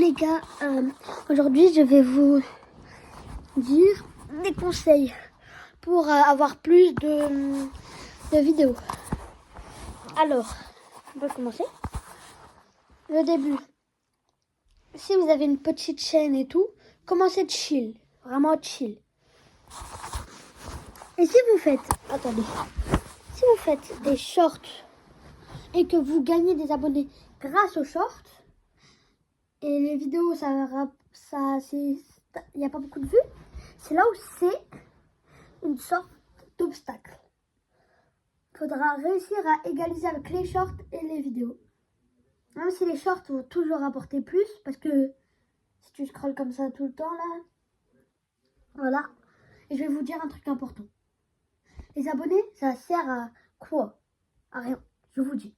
les gars, aujourd'hui je vais vous dire des conseils pour avoir plus de vidéos. Alors, on peut commencer. Le début, si vous avez une petite chaîne et tout, commencez chill, vraiment chill. Et si vous faites, attendez, si vous faites des shorts et que vous gagnez des abonnés grâce aux shorts, et les vidéos, il n'y a pas beaucoup de vues, c'est là où c'est une sorte d'obstacle. Il faudra réussir à égaliser avec les shorts et les vidéos. Même si les shorts vont toujours apporter plus, parce que si tu scrolles comme ça tout le temps, là, voilà. Et je vais vous dire un truc important. Les abonnés, ça sert à quoi? À rien, je vous dis.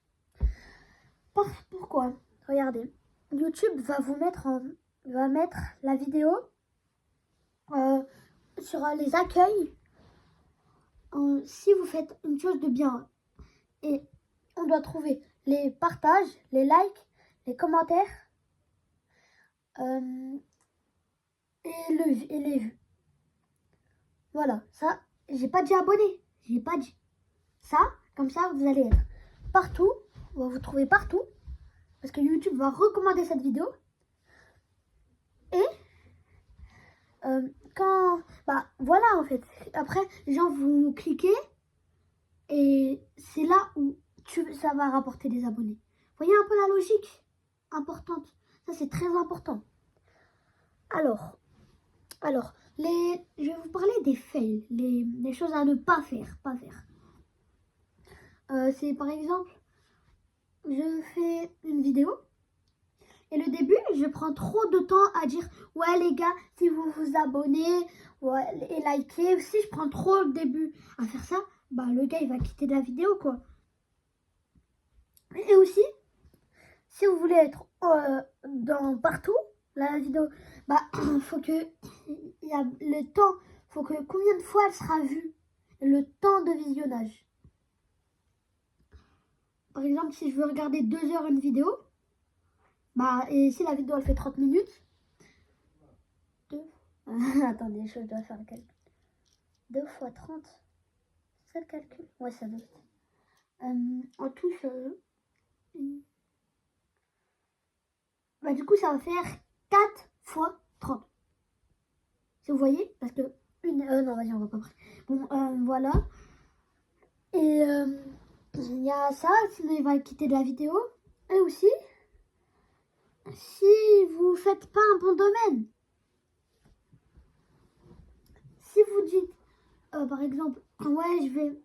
Pourquoi? Regardez. YouTube va mettre la vidéo sur les accueils si vous faites une chose de bien. Et on doit trouver les partages, les likes, les commentaires et les vues. Voilà, ça, j'ai pas dit abonné, j'ai pas dit. Ça, comme ça, vous allez être partout, on va vous trouver partout. Parce que YouTube va recommander cette vidéo. Et voilà en fait. Après, les gens vont cliquer. Et c'est là où ça va rapporter des abonnés. Vous voyez un peu la logique importante. Ça, c'est très important. Alors, je vais vous parler des fails. Les choses à ne pas faire. C'est par exemple, je fais une vidéo. Et le début, je prends trop de temps à dire « Ouais les gars, si vous vous abonnez et likez, si je prends trop le début à faire ça, bah le gars il va quitter la vidéo quoi. » Et aussi, si vous voulez être dans partout, la vidéo, bah faut que il y a le temps, faut que combien de fois elle sera vue, le temps de visionnage. Par exemple, si je veux regarder 2 heures une vidéo, bah, et si la vidéo elle fait 30 minutes, attendez, je dois faire le calcul. 2 fois 30, c'est le calcul? Ouais, ça doit être. En tout, bah, du coup, ça va faire 4 fois 30. Si vous voyez, parce que non, vas-y, on va pas prendre. Bon, voilà. Et il y a ça, sinon il va quitter de la vidéo. Et aussi, si vous faites pas un bon domaine, si vous dites, par exemple, ouais, je vais,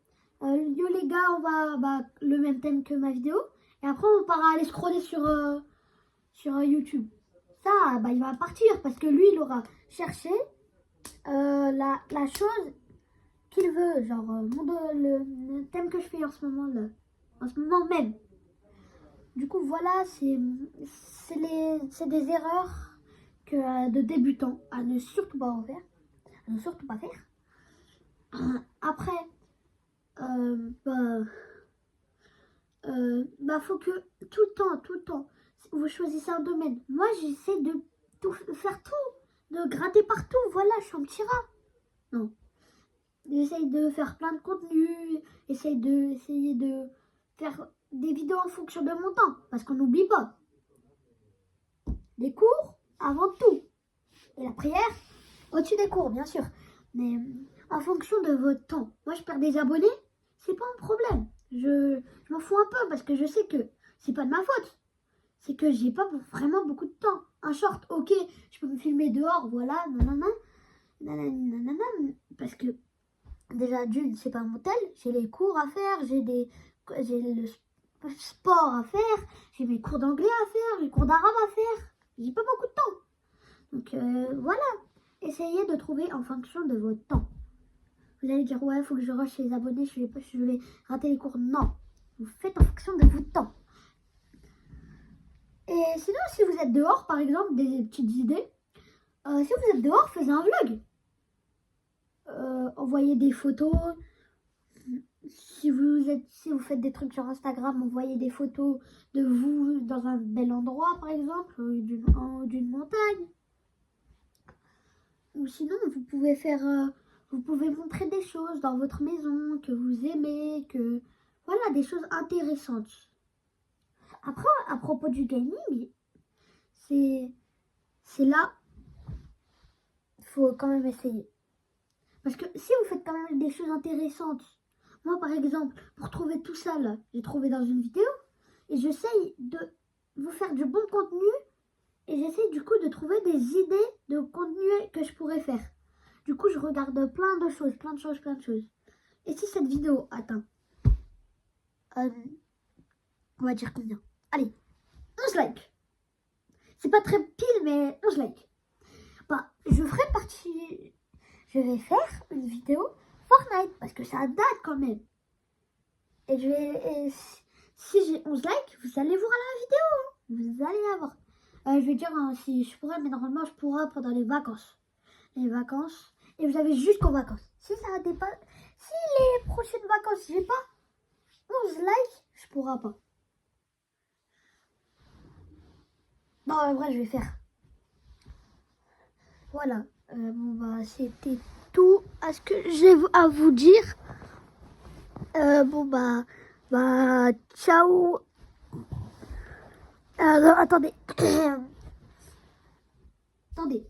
yo les gars, on va, le même thème que ma vidéo, et après on part à aller scroller sur YouTube. Ça, bah, il va partir, parce que lui, il aura cherché la chose qu'il veut, genre le thème que je fais en ce moment même. Du coup, voilà, c'est des erreurs de débutants à ne surtout pas faire. Après, faut que tout le temps, vous choisissez un domaine. Moi, j'essaie de faire tout, de gratter partout. Voilà, je suis un petit rat. Non. J'essaye de faire plein de contenu, essayer de faire des vidéos en fonction de mon temps, parce qu'on n'oublie pas. Les cours avant tout. Et la prière au-dessus des cours, bien sûr. Mais en fonction de votre temps. Moi, je perds des abonnés, c'est pas un problème. Je m'en fous un peu parce que je sais que c'est pas de ma faute. C'est que j'ai pas vraiment beaucoup de temps. Un short, ok, je peux me filmer dehors, voilà, nanana, parce que déjà d'une, c'est pas mon tel, j'ai les cours à faire, j'ai le sport à faire, j'ai mes cours d'anglais à faire, mes cours d'arabe à faire. J'ai pas beaucoup de temps. Donc voilà, essayez de trouver en fonction de votre temps. Vous allez dire, ouais, il faut que je rush les abonnés, je vais rater les cours. Non, vous faites en fonction de votre temps. Et sinon, si vous êtes dehors, par exemple, des petites idées, si vous êtes dehors, faites un vlog. Envoyez des photos, si vous faites des trucs sur Instagram, envoyez des photos de vous dans un bel endroit, par exemple, d'une montagne. Ou sinon, vous pouvez montrer des choses dans votre maison que vous aimez, voilà, des choses intéressantes. Après, à propos du gaming, c'est là, il faut quand même essayer. Parce que si vous faites quand même des choses intéressantes, moi par exemple, pour trouver tout ça là, j'ai trouvé dans une vidéo, et j'essaye de vous faire du bon contenu, et j'essaie du coup de trouver des idées de contenu que je pourrais faire. Du coup, je regarde plein de choses. Et si cette vidéo atteint, on va dire combien? Allez, 11 likes. C'est pas très pile, mais 11 likes. Bah, je vais faire une vidéo Fortnite, parce que ça date quand même. Et si j'ai 11 likes, vous allez voir la vidéo. Vous allez la voir. Je vais dire si je pourrais, mais normalement je pourrai pendant les vacances. Et vous avez jusqu'aux vacances. Si les prochaines vacances, j'ai pas 11 likes, je pourrai pas. Bon, en vrai, je vais faire. Voilà. Bon, bah, c'était tout à ce que j'ai à vous dire. Bon, bah, ciao. Attendez. Attendez.